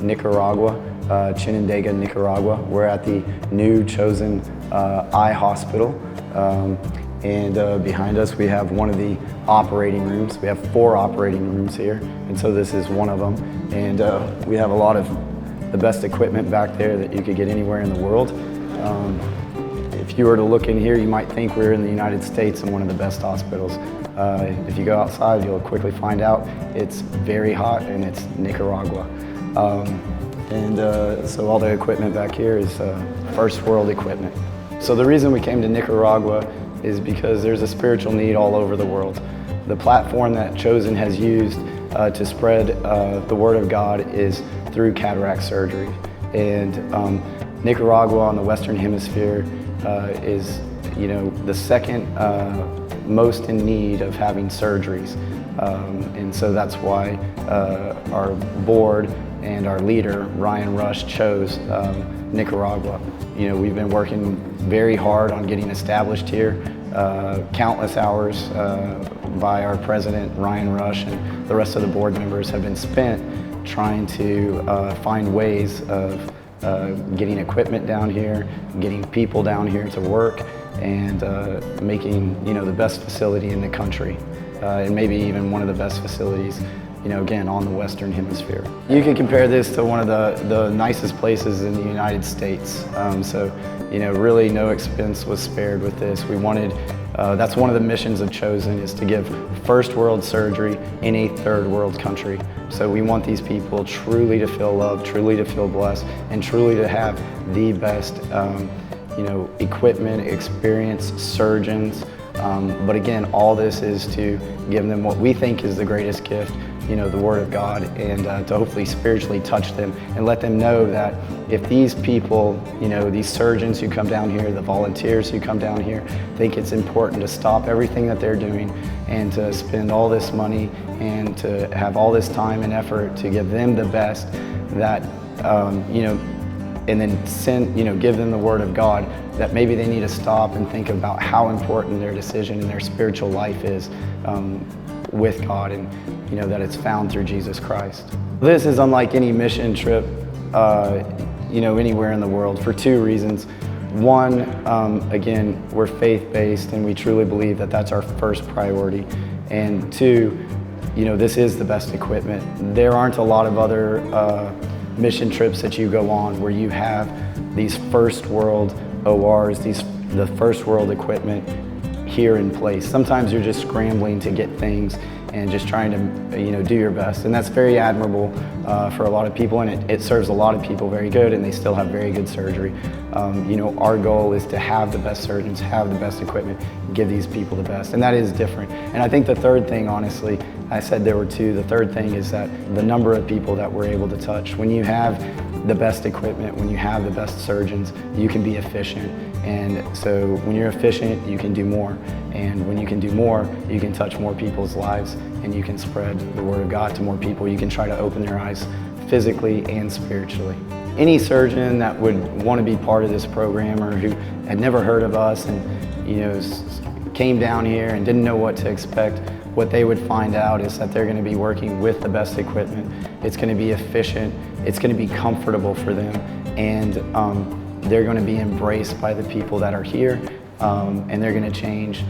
Nicaragua, Chinandega, Nicaragua. We're at the new Chosen Eye Hospital. And behind us we have one of the operating rooms. We have 4 operating rooms here, and so this is one of them. And we have a lot of the best equipment back there that you could get anywhere in the world. If you were to look in here, you might think we're in the United States in one of the best hospitals. If you go outside, you'll quickly find out it's very hot and it's Nicaragua. So all the equipment back here is first world equipment. So the reason we came to Nicaragua is because there's a spiritual need all over the world. The platform that Chosen has used to spread the Word of God is through cataract surgery. And Nicaragua on the Western Hemisphere is, the second most in need of having surgeries. And so that's why our board and our leader, Reinauer, chose Nicaragua. We've been working very hard on getting established here. Countless hours by our president, Reinauer, and the rest of the board members have been spent trying to find ways of getting equipment down here, getting people down here to work, and making the best facility in the country, and maybe even one of the best facilities again, on the Western Hemisphere. You could compare this to one of the nicest places in the United States. Really no expense was spared with this. We wanted, that's one of the missions of Chosen, is to give first world surgery in a third world country. So we want these people truly to feel loved, truly to feel blessed, and truly to have the best equipment, experience, surgeons. But again, all this is to give them what we think is the greatest gift, the Word of God, and to hopefully spiritually touch them and let them know that if these people, these surgeons who come down here, the volunteers who come down here, think it's important to stop everything that they're doing and to spend all this money and to have all this time and effort to give them the best, that, and then give them the Word of God, that maybe they need to stop and think about how important their decision and their spiritual life is with God, and that it's found through Jesus Christ. This is unlike any mission trip anywhere in the world for 2 reasons. One, again, we're faith-based and we truly believe that that's our first priority. And 2, this is the best equipment. There aren't a lot of other mission trips that you go on where you have these first world ORs, the first world equipment here in place. Sometimes you're just scrambling to get things and just trying to do your best, and that's very admirable for a lot of people, and it serves a lot of people very good, and they still have very good surgery. Our goal is to have the best surgeons, have the best equipment, give these people the best, and that is different. And I think the third thing, honestly, I said there were 2. The third thing is that the number of people that we're able to touch. When you have the best equipment, when you have the best surgeons, you can be efficient. And so when you're efficient, you can do more. And when you can do more, you can touch more people's lives, and you can spread the Word of God to more people. You can try to open their eyes physically and spiritually. Any surgeon that would want to be part of this program, or who had never heard of us and came down here and didn't know what to expect, what they would find out is that they're going to be working with the best equipment. It's going to be efficient, it's going to be comfortable for them, and they're going to be embraced by the people that are here, and they're going to change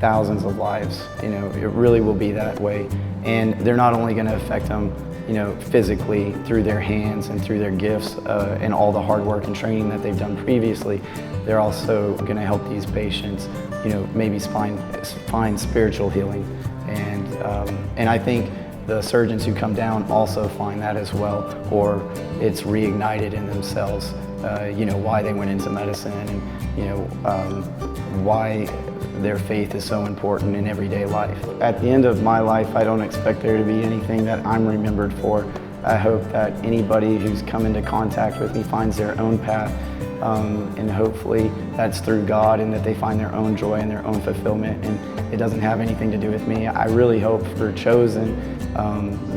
thousands of lives. It really will be that way. And they're not only going to affect them physically through their hands and through their gifts and all the hard work and training that they've done previously, they're also going to help these patients maybe find spiritual healing. And I think the surgeons who come down also find that as well, or it's reignited in themselves, why they went into medicine, and why their faith is so important in everyday life. At the end of my life, I don't expect there to be anything that I'm remembered for. I hope that anybody who's come into contact with me finds their own path, and hopefully that's through God, and that they find their own joy and their own fulfillment, and it doesn't have anything to do with me. I really hope for Chosen,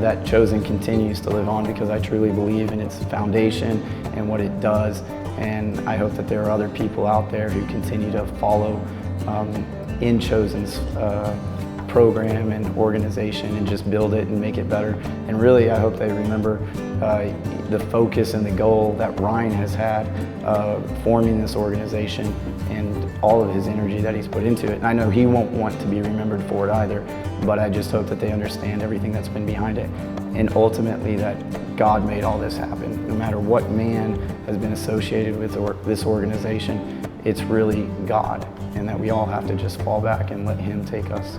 that Chosen continues to live on, because I truly believe in its foundation and what it does, and I hope that there are other people out there who continue to follow in Chosen's program and organization and just build it and make it better. And really, I hope they remember the focus and the goal that Ryan has had forming this organization and all of his energy that he's put into it. And I know he won't want to be remembered for it either, but I just hope that they understand everything that's been behind it. And ultimately that God made all this happen. No matter what man has been associated with this organization, it's really God, and that we all have to just fall back and let him take us.